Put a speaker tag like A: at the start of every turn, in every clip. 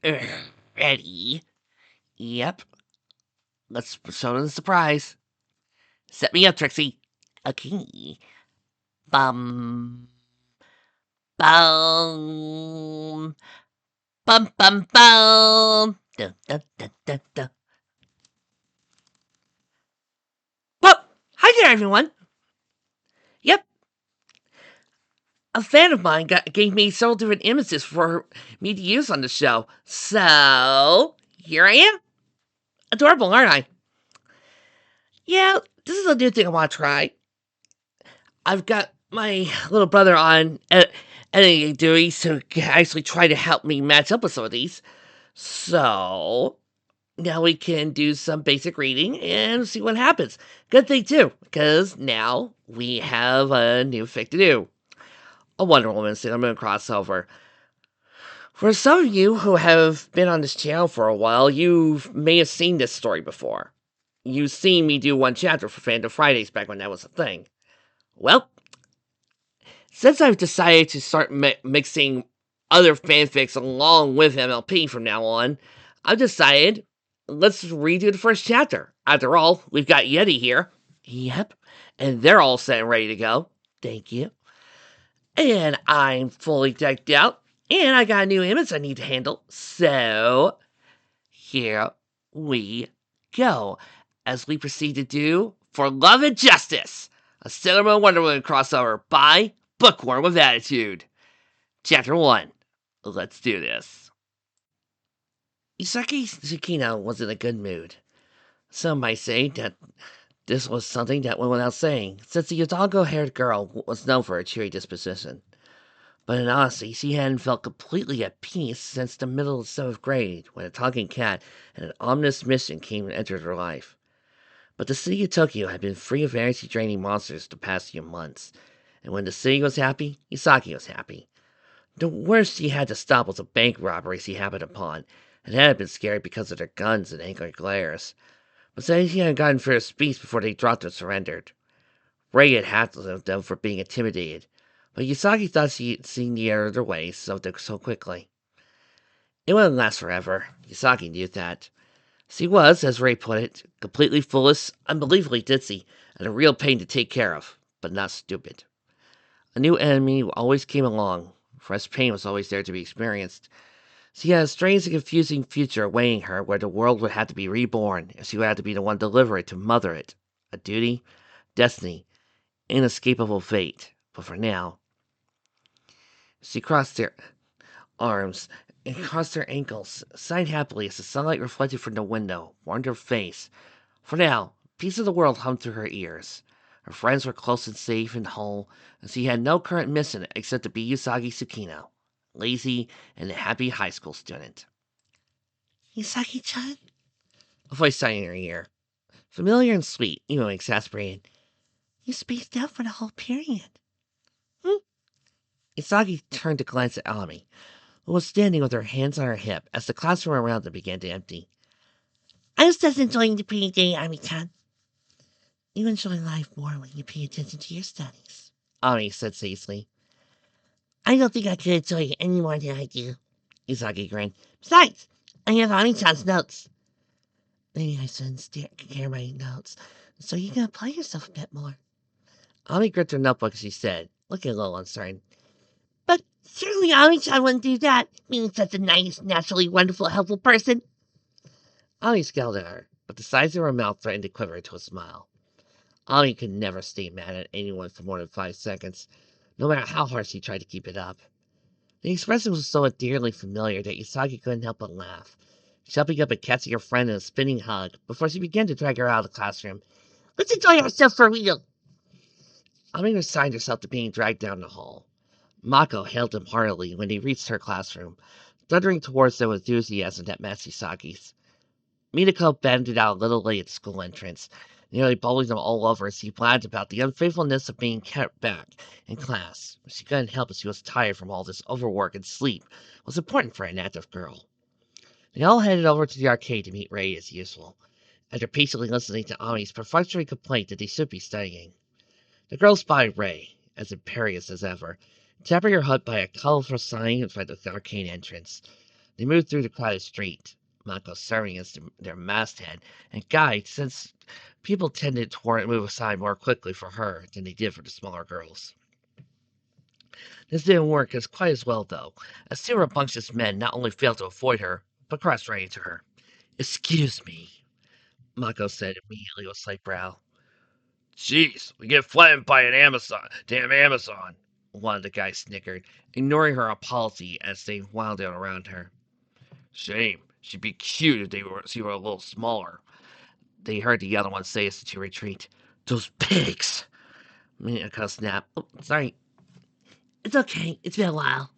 A: Ready? Yep. Let's show them the surprise. Set me up, Trixie. Okay. Bum. Bum. Bum bum bum. Dun, dun, dun, dun, dun. Well, hi there, everyone. Yep, a fan of mine gave me several different images for me to use on the show. So, here I am. Adorable, aren't I? Yeah, this is a new thing I want to try. I've got my little brother on editing duties to actually try to help me match up with some of these. So, now we can do some basic reading and see what happens. Good thing, too, because now we have a new fic to do. A Wonder Woman Cinnamon crossover. For some of you who have been on this channel for a while, you may have seen this story before. You've seen me do one chapter for Fandom Fridays back when that was a thing. Well, since I've decided to start mixing other fanfics along with MLP from now on, I've decided let's redo the first chapter. After all, we've got Yeti here. Yep. And they're all set and ready to go. Thank you. And I'm fully decked out. And I got a new image I need to handle. So, here we go. As we proceed to do For Love and Justice, a Sailor Moon Wonder Woman crossover by Bookworm with Attitude. Chapter 1. Let's do this. Isaki Tsukino was in a good mood. Some might say that this was something that went without saying, since the Yodongo-haired girl was known for her cheery disposition. But in honesty, she hadn't felt completely at peace since the middle of 7th grade, when a talking cat and an ominous mission came and entered her life. But the city of Tokyo had been free of energy-draining monsters the past few months, and when the city was happy, Isaki was happy. The worst she had to stop was a bank robbery she happened upon, and had been scared because of their guns and angry glares. But saying she hadn't gotten fair speech before they dropped and surrendered. Ray had hacked them for being intimidated, but Yusagi thought she had seen the error of their ways so quickly. It wouldn't last forever. Yusagi knew that. She was, as Ray put it, completely foolish, unbelievably ditzy, and a real pain to take care of, but not stupid. A new enemy always came along. Fresh pain was always there to be experienced. She had a strange and confusing future awaiting her where the world would have to be reborn, and she would have to be the one to deliver it, to mother it. A duty, destiny, inescapable fate. But for now, she crossed her arms and crossed her ankles, sighed happily as the sunlight reflected from the window warmed her face. For now, peace of the world hummed through her ears. Her friends were close and safe and whole, and she had no current mission except to be Usagi Tsukino, lazy and a happy high school student. Usagi-chan? A voice sang in her ear. Familiar and sweet, even exasperated. You spaced out for the whole period. Isagi turned to glance at Ami, who was standing with her hands on her hip as the classroom around them began to empty. I was just enjoying the pretty day, Ami-chan. You enjoy life more when you pay attention to your studies, Ami said sagely. I don't think I could enjoy it any more than I do, Isagi grinned. Besides, I have Ami-chan's notes. Maybe I shouldn't compare my notes, so you can apply yourself a bit more. Ami gripped her notebook as she said, looking a little uncertain. But surely Ami-chan wouldn't do that, being such a nice, naturally wonderful, helpful person. Ami scowled at her, but the sides of her mouth threatened to quiver into a smile. Ami could never stay mad at anyone for more than 5 seconds, no matter how hard she tried to keep it up. The expression was so endearingly familiar that Usagi couldn't help but laugh, jumping up and catching her friend in a spinning hug before she began to drag her out of the classroom. Let's enjoy ourselves for real! Ami resigned herself to being dragged down the hall. Mako hailed him heartily when they reached her classroom, thundering towards them with enthusiasm that matched Usagi's. Minako banded out a little late at the school entrance, nearly bowling them all over as he blabbed about the unfaithfulness of being kept back in class. She couldn't help as she was tired from all this overwork, and sleep was important for an active girl. They all headed over to the arcade to meet Ray as usual, after patiently listening to Ami's perfunctory complaint that they should be studying. The girl spied Ray, as imperious as ever, tapping her hut by a colorful sign in front of the arcade entrance. They moved through the crowded street, Mako serving as their masthead and guide, since people tended to move aside more quickly for her than they did for the smaller girls. This didn't work as quite as well, though, as two rambunctious men not only failed to avoid her, but crossed right into her. "Excuse me," Mako said immediately with a slight brow. "Jeez, we get flattened by an Amazon, damn Amazon," one of the guys snickered, ignoring her apology as they wound out around her. "Shame. She'd be cute if she were a little smaller," they heard the other one say as the two retreat. "Those pigs!" Minako snapped. "Oh, sorry. It's okay. It's been a while."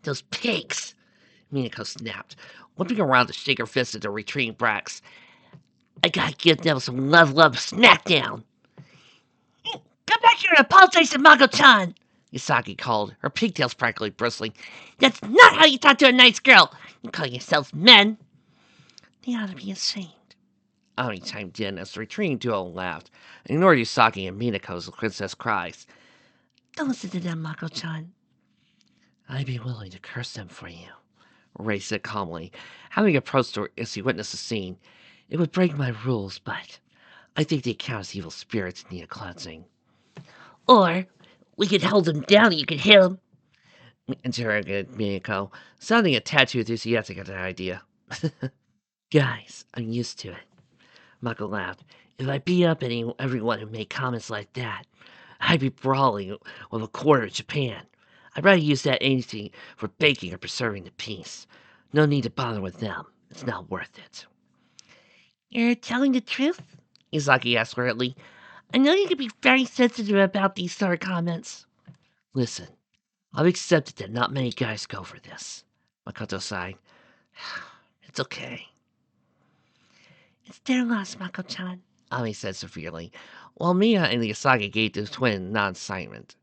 A: "Those pigs!" Minako snapped, whipping around to shake her fist at the retreating bracks. "I gotta give them some love smackdown." "Come back here and apologize to Mako-chan!" Yasaki called, her pigtails practically bristling. "That's not how you talk to a nice girl! You call yourselves men!" "They ought to be ashamed," Ami chimed in as the retreating duo laughed, and ignored Yasaki and Minako's princess cries. "Don't listen to them, Mako-chan." "I'd be willing to curse them for you," Ray said calmly, having approached her as he witnessed the scene. "It would break my rules, but I think they count as evil spirits and need a cleansing." "Or we could hold them down and you could hit them," interrogated Minako, sounding a tad too enthusiastic at the idea. "Guys, I'm used to it," Mako laughed. "If I beat up everyone who made comments like that, I'd be brawling with a quarter of Japan. I'd rather use that anything for baking or preserving the peace. No need to bother with them. It's not worth it." "You're telling the truth?" Izaki asked hurriedly. "I know you can be very sensitive about these sort of comments." "Listen, I've accepted that not many guys go for this," Makoto sighed. "It's okay." "It's their loss, Mako-chan," Ami said severely, while Mia and Yasagi gave the twin non-assignment.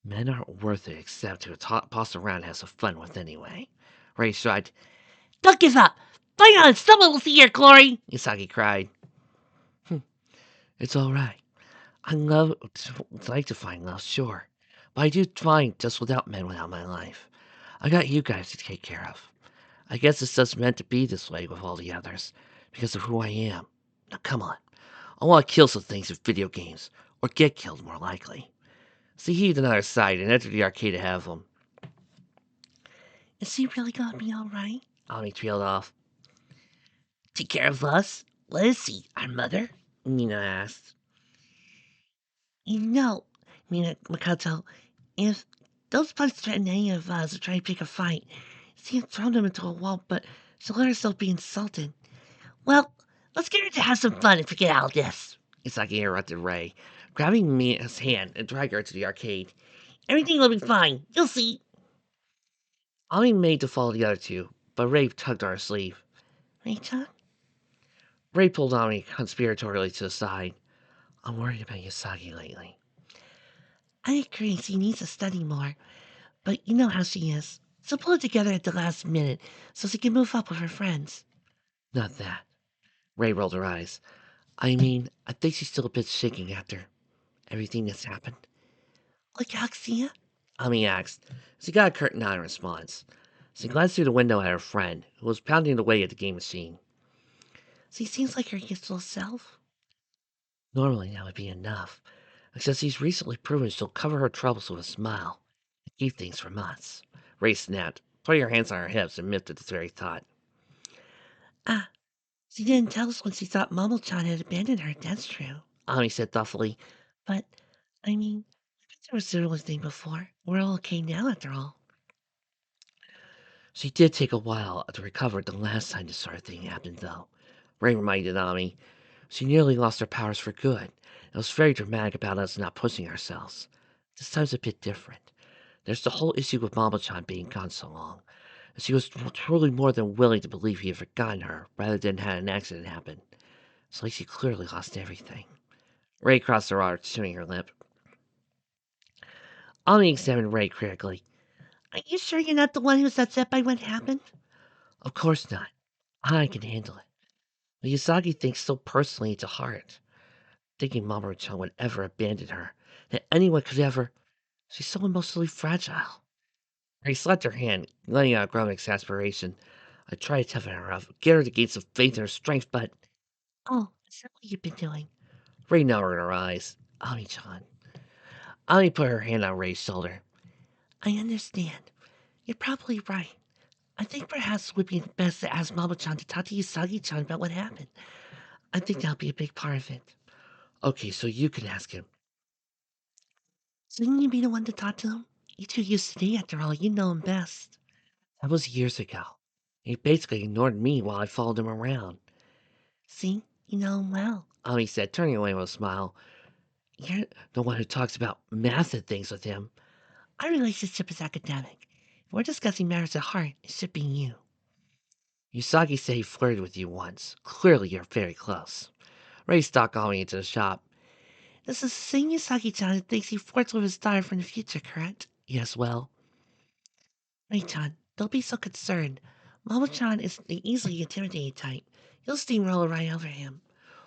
A: "Men aren't worth it except to toss around and have some fun with anyway." Ray shrugged. "Don't give up! Fight on! Someone will see your glory!" Yasagi cried. "It's all right. I like to find love, sure. But I do find just without men without my life. I got you guys to take care of. I guess it's just meant to be this way with all the others, because of who I am. Now come on. I want to kill some things with video games, or get killed more likely." So he heaved another sigh and entered the arcade ahead of him. "Is he really gonna be alright?" Ami trailed off. "Take care of us? What is he, our mother?" Mina asked. "You know, Makoto, if those punks threaten any of us or try to pick a fight, she'll throw them into a wall, but she'll let herself be insulted. Well, let's get her to have some fun and forget all this." Isaki interrupted Ray, grabbing Mina's hand and dragging her to the arcade. "Everything will be fine. You'll see." Ami made to follow the other two, but Ray tugged on her sleeve. "Ray-chan?" Ray pulled Ami conspiratorially to the side. "I'm worried about Yasagi lately." "I agree, she needs to study more, but you know how she is. So pull it together at the last minute so she can move up with her friends." "Not that." Ray rolled her eyes. "I mean, I think she's still a bit shaking after everything that's happened." "Like Axia?" Ami asked. She got a curt nod in response. She glanced through the window at her friend, who was pounding away at the game machine. "She seems like her usual self." "Normally that would be enough, except she's recently proven she'll cover her troubles with a smile and keep things from us." Ray snapped, putting her hands on her hips and miffed at the very thought. "Ah, she didn't tell us when she thought Momo-chan had abandoned her, that's true," Ami said thoughtfully. "But, I mean, there was zero thing before. We're all okay now, after all." "She did take a while to recover the last time this sort of thing happened, though," Ray reminded Ami. "She nearly lost her powers for good. It was very dramatic about us not pushing ourselves. This time's a bit different. There's the whole issue with Mama-chan being gone so long. And she was truly more than willing to believe he had forgotten her rather than had an accident happen. So like she clearly lost everything." Ray crossed her arms, chewing her lip. Ami examined Ray critically. "Are you sure you're not the one who's upset by what happened?" "Of course not. I can handle it. But Usagi thinks so personally to heart, thinking Mamoru-chan would ever abandon her, that anyone could ever... She's so emotionally fragile." Ray slapped her hand, letting out a groan of exasperation. I tried to toughen her up, get her to gain some faith in her strength, but... Oh, is that what you've been doing? Ray narrowed her eyes. Ami-chan. Ami put her hand on Ray's shoulder. I understand. You're probably right. I think perhaps it would be best to ask Mama-chan to talk to Usagi-chan about what happened. I think that'll be a big part of it. Okay, so you can ask him. Shouldn't you be the one to talk to him? You two used to date after all, you know him best. That was years ago. He basically ignored me while I followed him around. See, you know him well, Ami said, turning away with a smile. You're the one who talks about math and things with him. Our relationship is academic. If we're discussing matters at heart, it should be you. Usagi said he flirted with you once. Clearly you're very close. Ray stalked Ami into the shop. This is the same Usagi-chan who thinks he flirts with his daughter from the future, correct? Yes, well. Ray-chan, don't be so concerned. Mama-chan is the easily intimidated type. You'll steamroll right over him.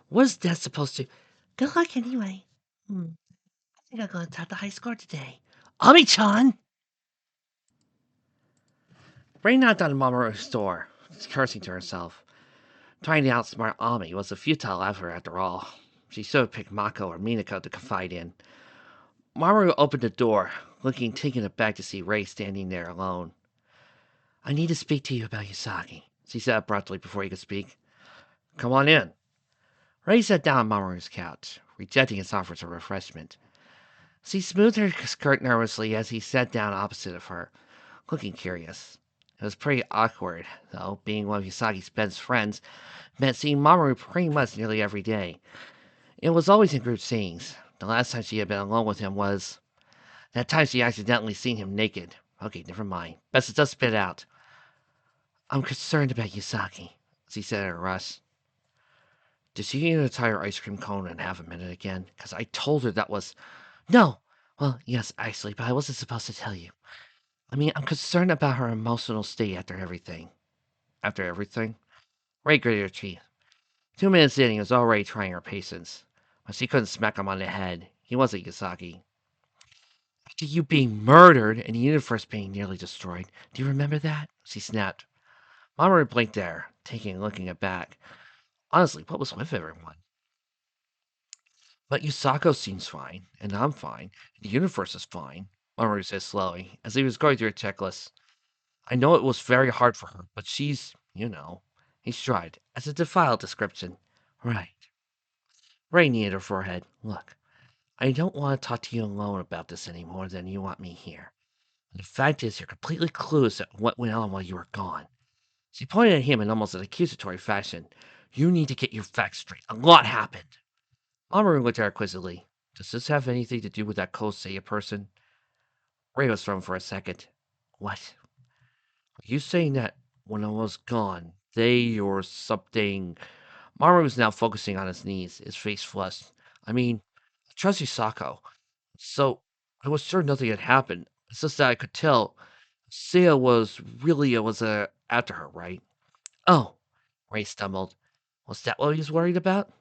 A: What is that supposed to... Good luck anyway. I think I'm going to top the high score today. Ami-chan! Ray knocked on Mamoru's door, cursing to herself. Trying to outsmart Ami was a futile effort after all. She should have picked Mako or Minako to confide in. Mamoru opened the door, looking taken aback to see Ray standing there alone. I need to speak to you about Usagi, she said abruptly before he could speak. Come on in. Ray sat down on Mamoru's couch, rejecting his offers of refreshment. She smoothed her skirt nervously as he sat down opposite of her, looking curious. It was pretty awkward, though, being one of Usagi's best friends meant seeing Mamoru pretty much nearly every day. It was always in group scenes. The last time she had been alone with him was... that time she accidentally seen him naked. Okay, never mind. Best to just spit out. I'm concerned about Usagi, she said in a rush. Did she eat an entire ice cream cone in half a minute again? Because I told her that was... No! Well, yes, actually, but I wasn't supposed to tell you. I mean, I'm concerned about her emotional state after everything. After everything? Ray gritted her teeth. 2 minutes in, he was already trying her patience. But she couldn't smack him on the head. He wasn't Usagi. After you being murdered and the universe being nearly destroyed, do you remember that? She snapped. Mamoru blinked at her, taking and looking aback. Honestly, what was with everyone? But Yusako seems fine, and I'm fine. The universe is fine, Mamoru said slowly, as he was going through a checklist. I know it was very hard for her, but she's, you know. He shrugged, as a defiled description. Right. Ray kneaded her forehead. Look, I don't want to talk to you alone about this any more than you want me here. The fact is, you're completely clueless at what went on while you were gone. She pointed at him in almost an accusatory fashion. You need to get your facts straight. A lot happened. Mamoru looked at her quizzically. Does this have anything to do with that Kosei person? Ray was thrown for a second. What? Are you saying that when I was gone, they or something... Mamoru was now focusing on his knees, his face flushed. I mean, I trust Yusako. So, I was sure nothing had happened. It's just that I could tell Seiya was after her, right? Oh, Ray stumbled. Was that what he was worried about?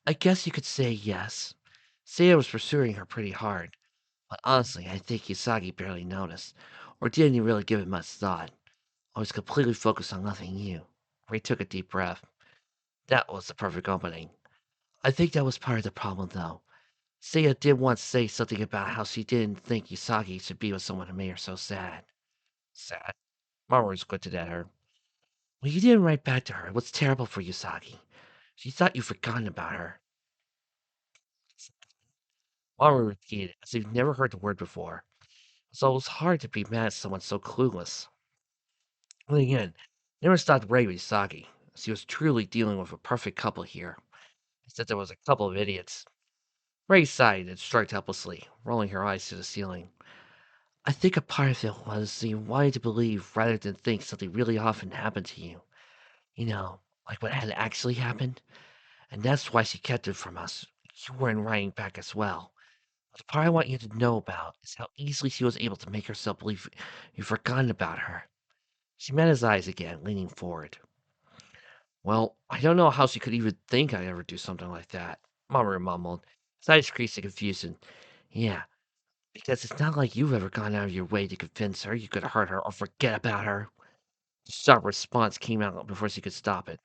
A: I guess you could say yes. Seiya was pursuing her pretty hard, but honestly, I think Usagi barely noticed, or didn't even really give it much thought. I was completely focused on loving you. Ray took a deep breath. That was the perfect opening. I think that was part of the problem, though. Seiya did once say something about how she didn't think Usagi should be with someone who made her so sad. Sad? Mamoru squinted at her. When you didn't write back to her, it was terrible for Usagi. She thought you'd forgotten about her. Mamoru repeated, as if he'd never heard the word before. So it was hard to be mad at someone so clueless. And again, never stopped Ray with Usagi. She was truly dealing with a perfect couple here. Except there was a couple of idiots. Ray sighed and shrugged helplessly, rolling her eyes to the ceiling. I think a part of it was you wanted to believe rather than think something really often happened to you. You know, like what had actually happened. And that's why she kept it from us. You weren't writing back as well. But the part I want you to know about is how easily she was able to make herself believe you've forgotten about her. She met his eyes again, leaning forward. Well, I don't know how she could even think I'd ever do something like that, Mamoru mumbled, his eyes creased in confusion. Yeah, Because it's not like you've ever gone out of your way to convince her you could hurt her or forget about her. The sharp response came out before she could stop it.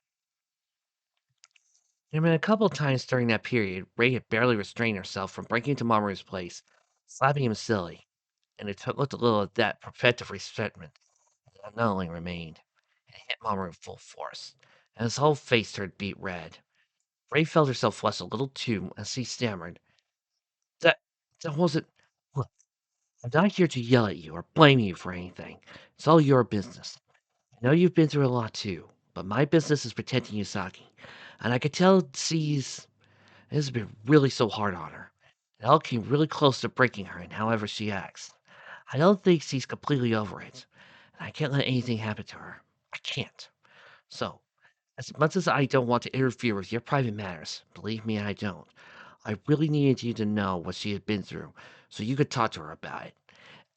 A: There had been a couple of times during that period, Ray had barely restrained herself from breaking into Mamoru's place, slapping him silly, and it looked a little at that protective resentment that unknowingly remained. It hit Mamoru full force, and his whole face turned beet red. Ray felt herself flush a little too as she stammered. That, that wasn't. Look, I'm not here to yell at you or blame you for anything. It's all your business. I know you've been through a lot too, but my business is protecting Yusaki, and I could tell she's. It has been really so hard on her. It all came really close to breaking her in however she acts. I don't think she's completely over it, and I can't let anything happen to her. I can't. So, as much as I don't want to interfere with your private matters, believe me, I don't. I really needed you to know what she had been through so you could talk to her about it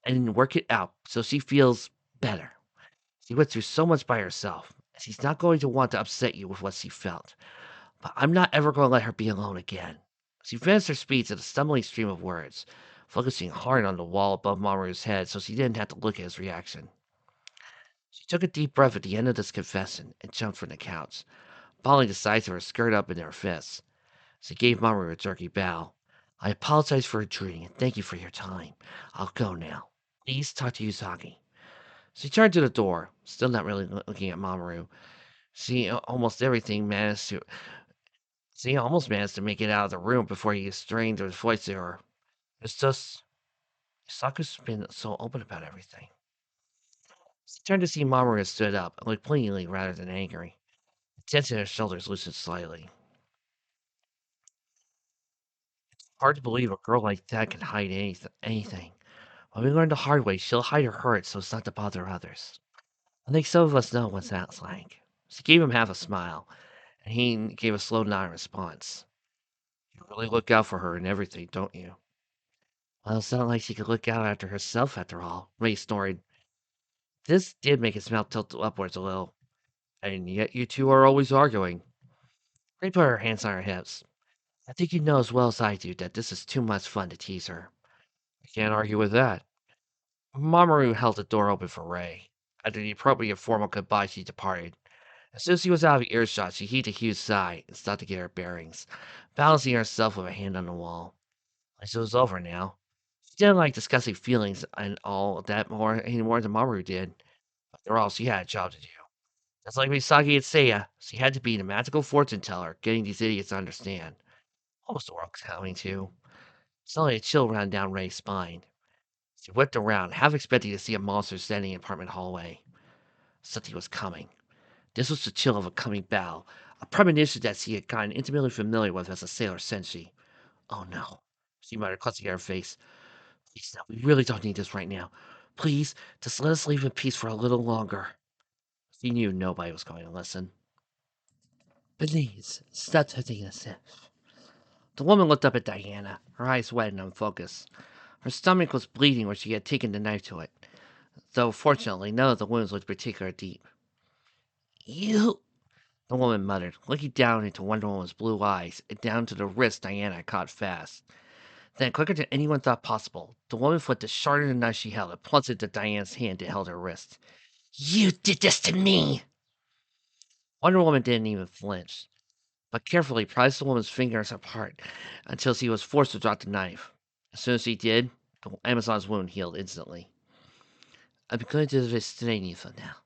A: and work it out so she feels better. She went through so much by herself. She's not going to want to upset you with what she felt. But I'm not ever going to let her be alone again. She finished her speech in a stumbling stream of words, focusing hard on the wall above Mamoru's head so she didn't have to look at his reaction. She took a deep breath at the end of this confession and jumped from the couch, balling the sides of her skirt up in her fists. She gave Mamoru a jerky bow. I apologize for intruding and thank you for your time. I'll go now. Please talk to Yuzaki. She turned to the door, still not really looking at Mamoru. She almost managed to make it out of the room before he strained his voice to her. It's just, Saku's been so open about everything. She turned to see Mamoru stood up, and looked pleadingly rather than angry. The tension in her shoulders loosened slightly. Hard to believe a girl like that can hide anything. When we learned the hard way, she'll hide her hurt so as not to bother others. I think some of us know what that's like. She gave him half a smile, and he gave a slow nod in response. You really look out for her and everything, don't you? Well, it's not like she could look out after herself after all, Ray snorted. This did make his mouth tilt upwards a little. And yet you two are always arguing. Ray put her hands on her hips. I think you know as well as I do that this is too much fun to tease her. I can't argue with that. Mamoru held the door open for Ray. After the appropriate formal goodbye, she departed. As soon as she was out of earshot, she heaved a huge sigh and stopped to get her bearings, balancing herself with a hand on the wall. At least it was over now. She didn't like discussing feelings and all that any more than Mamoru did. After all, she had a job to do. Just like Misaki and Seiya, she had to be the magical fortune teller, getting these idiots to understand. What was the world coming to? Suddenly a chill ran down Ray's spine. She whipped around, half expecting to see a monster standing in the apartment hallway. Something was coming. This was the chill of a coming battle, a premonition that she had gotten intimately familiar with as a sailor senshi. Oh no, she muttered, clutching at her face. Please, now, we really don't need this right now. Please, just let us leave in peace for a little longer. She knew nobody was going to listen. Please, stop touching us. The woman looked up at Diana, her eyes wet and unfocused. Her stomach was bleeding where she had taken the knife to it, though fortunately none of the wounds looked particularly deep. You, the woman muttered, looking down into Wonder Woman's blue eyes and down to the wrist Diana had caught fast. Then, quicker than anyone thought possible, the woman flipped the shard of the knife she held and plunged into Diana's hand that held her wrist. You did this to me! Wonder Woman didn't even flinch, but carefully prized the woman's fingers apart until she was forced to drop the knife. As soon as she did, the Amazon's wound healed instantly. I'm going to restrain you for now,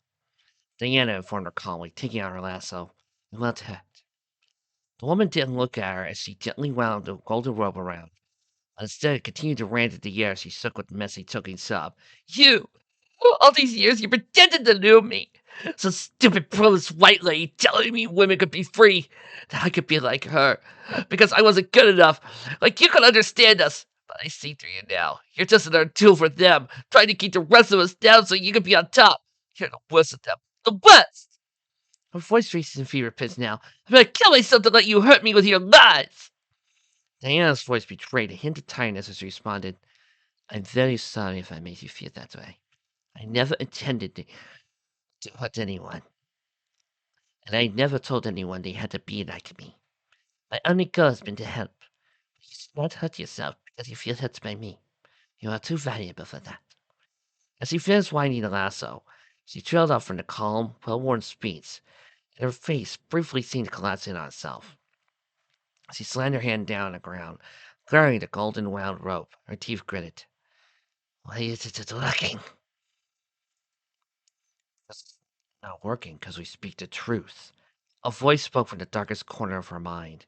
A: Diana informed her calmly, taking out her lasso. You want to act. The woman didn't look at her as she gently wound the golden rope around. Instead, continued to rant at the air as she shook with a messy, choking sob. You! All these years you pretended to know me! Some stupid promised white lady telling me women could be free, that I could be like her, because I wasn't good enough, like you could understand us. But I see through you now. You're just another tool for them, trying to keep the rest of us down so you can be on top. You're the worst of them. The worst! Her voice reaches in fever pitch now. I'm gonna kill myself to let you hurt me with your lies! Diana's voice betrayed a hint of tiredness as she responded. I'm very sorry if I made you feel that way. I never intended to hurt anyone, and I never told anyone they had to be like me. My only goal has been to help. You should not hurt yourself because you feel hurt by me. You are too valuable for that. As she finished winding the lasso, she trailed off from the calm, well-worn speech, and her face briefly seemed to collapse in on itself. She slammed her hand down on the ground, glaring at the golden wound rope. Her teeth gritted. Why is it looking? It's not working because we speak the truth. A voice spoke from the darkest corner of her mind.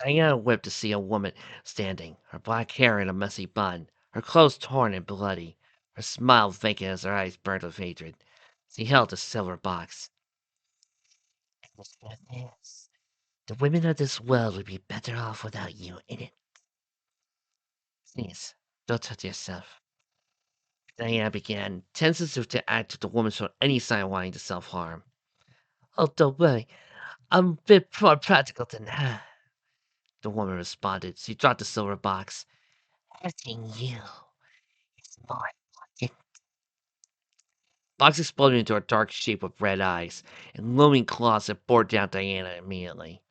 A: Diana whipped to see a woman standing, her black hair in a messy bun, her clothes torn and bloody, her smile vacant as her eyes burned with hatred. She held a silver box. Yes. The women of this world would be better off without you in it. Please, don't touch yourself. Diana began, tense as if to act if the woman showed any sign of wanting to self-harm. Oh, don't worry. I'm a bit more practical than her, the woman responded. She dropped the silver box. Hurting you is more important. Box exploded into a dark shape with red eyes and looming claws that bore down Diana immediately.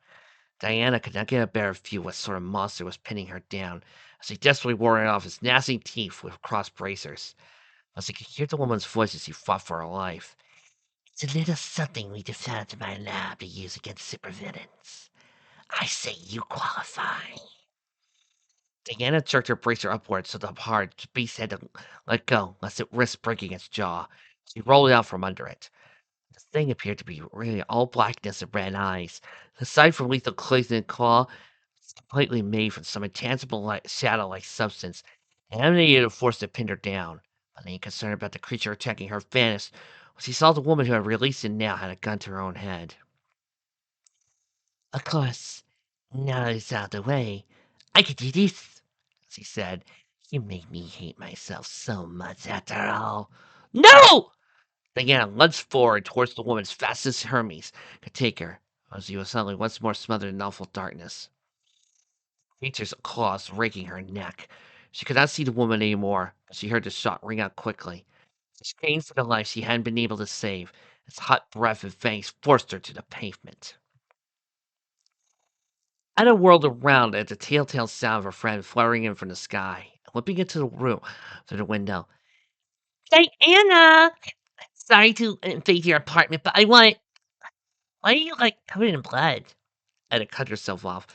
A: Diana could not get a better view what sort of monster was pinning her down as she desperately warded off his gnashing teeth with cross bracers. As she could hear the woman's voice as she fought for her life. It's a little something we developed in my lab to use against supervillains. I say you qualify. Diana jerked her bracer upward so the hard beast had to let go, lest it risk breaking its jaw. She rolled out from under it. The thing appeared to be really all blackness and red eyes. Aside from lethal claws and claw, it's completely made from some intangible shadow-like substance, and emanated a force that pinned her down. But any concern about the creature attacking her vanished when she saw the woman who had released it now had a gun to her own head. Of course, now that it's out of the way, I could do this, she said. You make me hate myself so much after all. No! Diana lunged forward towards the woman as fast as Hermes could take her, as she was suddenly once more smothered in awful darkness. Creature's claws raking her neck. She could not see the woman any more, but she heard the shot ring out quickly. She screamed for the life she hadn't been able to save, as hot breath and fangs forced her to the pavement. Ada whirled around at the telltale sound of her friend fluttering in from the sky, whipping into the room through the window. Diana! Sorry to invade your apartment, but why are you, covered in blood? Ada cut herself off,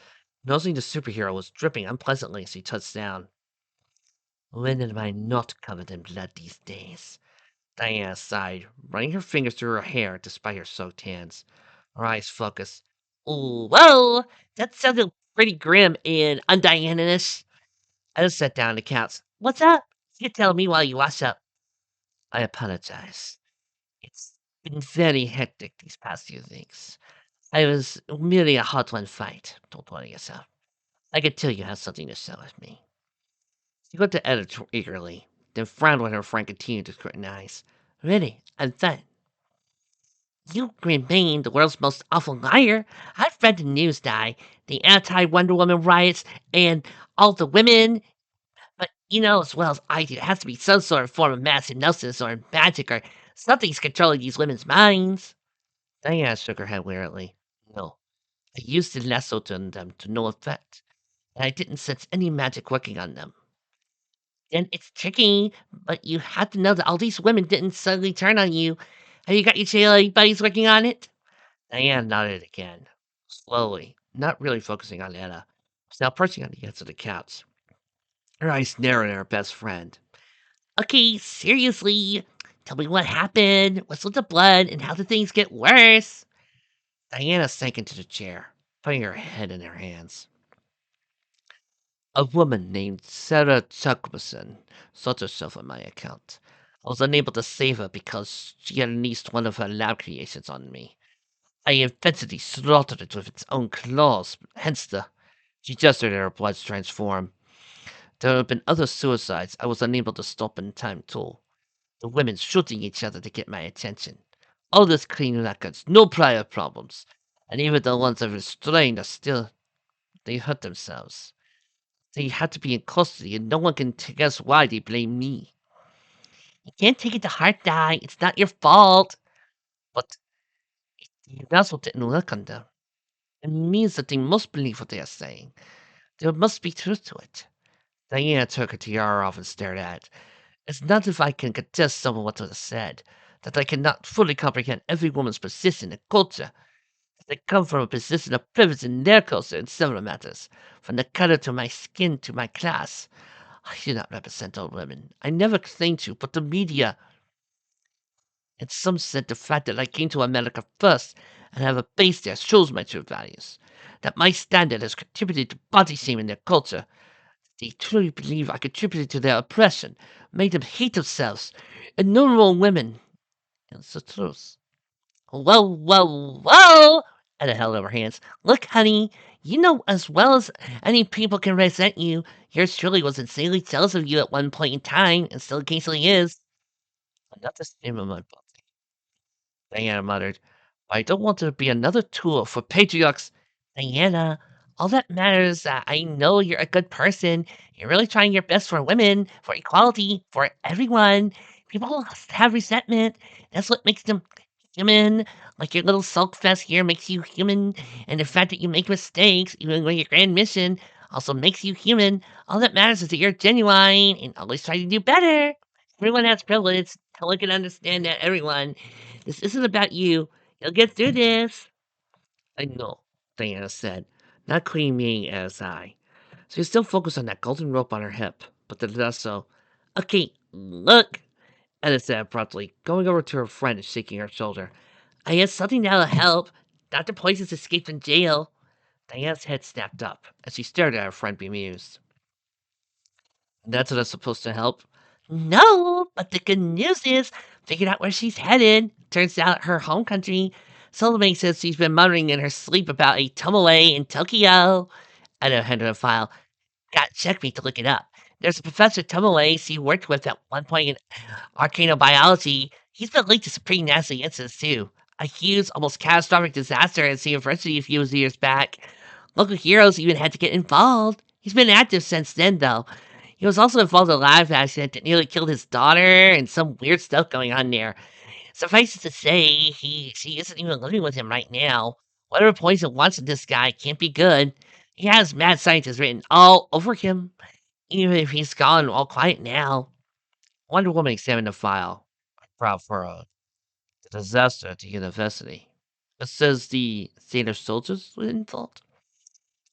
A: noticing the superhero was dripping unpleasantly as she touched down. When am I not covered in blood these days? Diana sighed, running her fingers through her hair despite her soaked hands. Her eyes focused. Ooh, whoa! That sounded pretty grim and undiana-ish. I just sat down on the couch. What's up? You can tell me while you wash up. I apologize. It's been very hectic these past few weeks. I was merely a hot one fight. Don't worry yourself. I could tell you have something to share with me. She looked at Editor eagerly, then frowned when her friend continued to scrutinize. Really? I'm done. You remain the world's most awful liar. I've read the news, the anti-Wonder Woman riots, and all the women. But you know as well as I do, it has to be some sort of form of mass hypnosis or magic or something's controlling these women's minds. Diana shook her head wearily. No, I used the lasso on them to no effect, and I didn't sense any magic working on them. Then it's tricky, but you have to know that all these women didn't suddenly turn on you. Have you got your JLA buddies working on it? Diane nodded again, slowly, not really focusing on Anna. Was now perching on the edge of the couch. Her eyes narrowed at her best friend. Okay, seriously, tell me what happened, what's with the blood, and how did things get worse? Diana sank into the chair, putting her head in her hands. A woman named Sarah Chuckmason sold herself on my account. I was unable to save her because she had unleashed one of her lab creations on me. I eventually slaughtered it with its own claws, hence the... She gestured at her blood's transform. There have been other suicides I was unable to stop in time too. The women shooting each other to get my attention. All this clean records, no prior problems. And even the ones I've restrained are still... They hurt themselves. They had to be in custody, and no one can guess why they blame me. You can't take it to heart, Di. It's not your fault. But the vessel didn't work on them. It means that they must believe what they are saying. There must be truth to it. Diana took her tiara off and stared at it. It's not as if I can contest some of what was said, that I cannot fully comprehend every woman's position in culture. They come from a position of privilege in their culture in several matters, from the color to my skin to my class. I do not represent all women. I never claimed to, but the media, in some sense, the fact that I came to America first and have a base there shows my true values. That my standard has contributed to body shaming their culture. They truly believe I contributed to their oppression, made them hate themselves, and normal women. It's the truth. Whoa, whoa, whoa! Ada held over hands. Look, honey, you know as well as any people can resent you. Yours truly was insanely jealous of you at one point in time, and still occasionally is. Not the same in my book, Diana muttered. I don't want to be another tool for patriarchs. Diana, all that matters is that I know you're a good person. You're really trying your best for women, for equality, for everyone. People have resentment. That's what makes them human. Like your little sulk fest here makes you human. And the fact that you make mistakes, even when your grand mission, also makes you human. All that matters is that you're genuine and always try to do better. Everyone has privilege. Tell can understand that, everyone. This isn't about you. You'll get through this. I know, Diana said, not claiming as I. She was still focused on that golden rope on her hip, but did less so. Okay, look, Edith said abruptly, going over to her friend and shaking her shoulder. I have something that'll help. Dr. Poison's escaped from jail. Diana's head snapped up as she stared at her friend bemused. That's what's supposed to help. No, but the good news is, figured out where she's headed. Turns out her home country. Solomon says she's been muttering in her sleep about a Tomoe in Tokyo. I know, handed a file. Got checkmate to look it up. There's a Professor Tomoe she worked with at one point in arcanobiology. He's been linked to some pretty nasty incidents, too. A huge, almost catastrophic disaster at the university a few years back. Local heroes even had to get involved. He's been active since then, though. He was also involved in a live accident that nearly killed his daughter and some weird stuff going on there. Suffice it to say, she isn't even living with him right now. Whatever Poison wants in this guy can't be good. He has mad scientists written all over him, even if he's gone all quiet now. Wonder Woman examined the file. Proud for the disaster at the university. It says the Sailor soldiers were involved.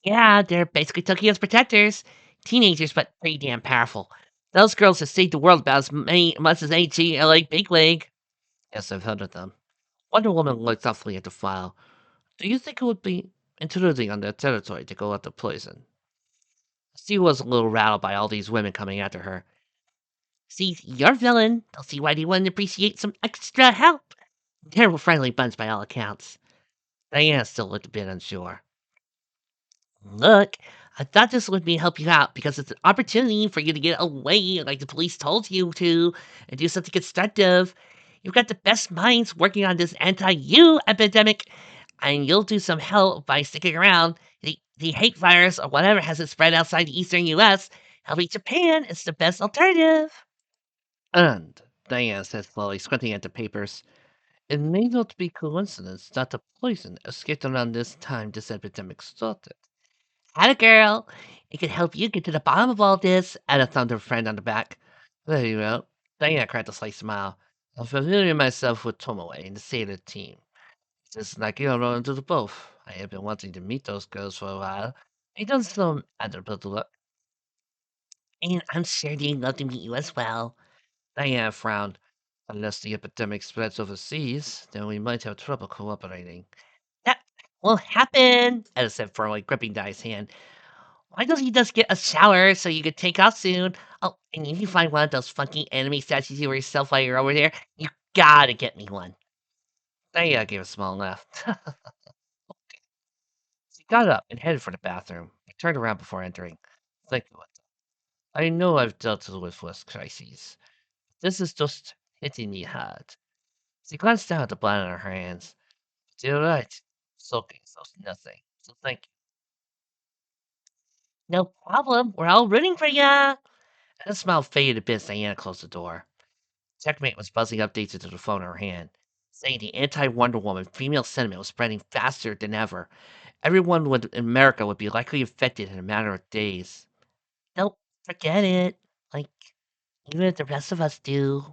A: Yeah, they're basically Tokyo's protectors. Teenagers, but pretty damn powerful. Those girls have saved the world about much as any GLA bigwig. Yes, I've heard of them. Wonder Woman looked thoughtfully at the file. Do you think it would be intruding on their territory to go after Poison? She was a little rattled by all these women coming after her. See, you're villain. They'll see why they wouldn't appreciate some extra help. They're a friendly bunch by all accounts. Diana still looked a bit unsure. Look, I thought this would be help you out because it's an opportunity for you to get away like the police told you to and do something constructive. You've got the best minds working on this anti-you epidemic, and you'll do some help by sticking around. The hate virus or whatever hasn't spread outside the eastern US. Helping Japan is the best alternative. And, Diana said slowly, squinting at the papers, it may not be coincidence that the poison escaped around this time this epidemic started. Atta girl! It can help you get to the bottom of all this, added thunder friend on the back. There you go. Diana cracked a slight smile. I'm familiar myself with Tomoe and the Sailor team. Just like you, run into the both. I have been wanting to meet those girls for a while. It does some admirable look. And I'm sure they'd love to meet you as well. Diana frowned. Unless the epidemic spreads overseas, then we might have trouble cooperating. That will happen, Edda said firmly, gripping Di's hand. Why don't you just get a shower so you could take off soon? Oh, and if you find one of those funky anime statues you were yourself while you're over there, you gotta get me one. Diana gave a small laugh. She got up and headed for the bathroom. I turned around before entering. Thank you. I know I've dealt with worse crises. This is just hitting me hard. She glanced down at the blood on her hands. You're right. Soaking so's nothing. So thank you. No problem. We're all rooting for ya. And the smile faded a bit as Diana closed the door. Checkmate was buzzing updates into the phone in her hand, saying the anti-Wonder Woman female sentiment was spreading faster than ever. Everyone in America would be likely infected in a matter of days. Nope, Forget it. Like, even if the rest of us do,